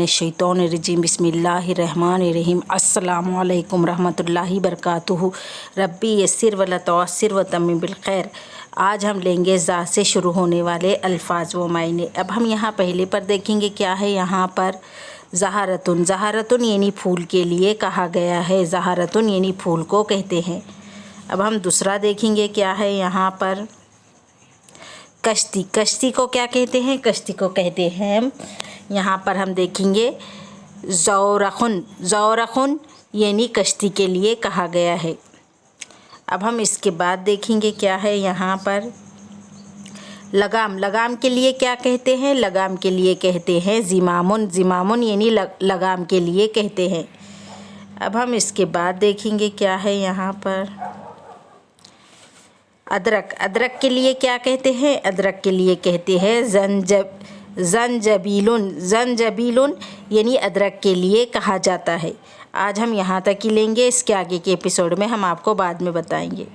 शैतानिर्रजीम बिस्मिल्लाहिर्रहमानिर्रहीम अस्सलामु अलैकुम रहमतुल्लाहि बरकातुहू रब्बी यस्सिर वला तुअस्सिर व तम्मिम बिल खैर। आज हम लेंगे ज़ा से शुरू होने वाले अल्फाज व मायने। अब हम यहाँ पहले पर देखेंगे क्या है। यहाँ पर ज़हारतुन, ज़हारतुन यानी फूल के लिए कहा गया है। ज़हारतुन यानी फूल को कहते हैं। अब हम दूसरा देखेंगे क्या है। यहाँ पर कश्ती, कश्ती को क्या कहते हैं। कश्ती को कहते हैं, यहाँ पर हम देखेंगे ज़ौरख़ुन, ज़ौरख़ुन यानी कश्ती के लिए कहा गया है। अब हम इसके बाद देखेंगे क्या है। यहाँ पर लगाम, लगाम के लिए क्या कहते हैं। लगाम के लिए कहते हैं ज़िमामुन, ज़िमामुन यानी लगाम के लिए कहते हैं। अब हम इसके बाद देखेंगे क्या है। यहाँ पर अदरक, अदरक के लिए क्या कहते हैं। अदरक के लिए कहते हैं ज़ंजबीलुन, ज़ंजबीलुन यानी अदरक के लिए कहा जाता है। आज हम यहाँ तक ही लेंगे। इसके आगे के एपिसोड में हम आपको बाद में बताएंगे।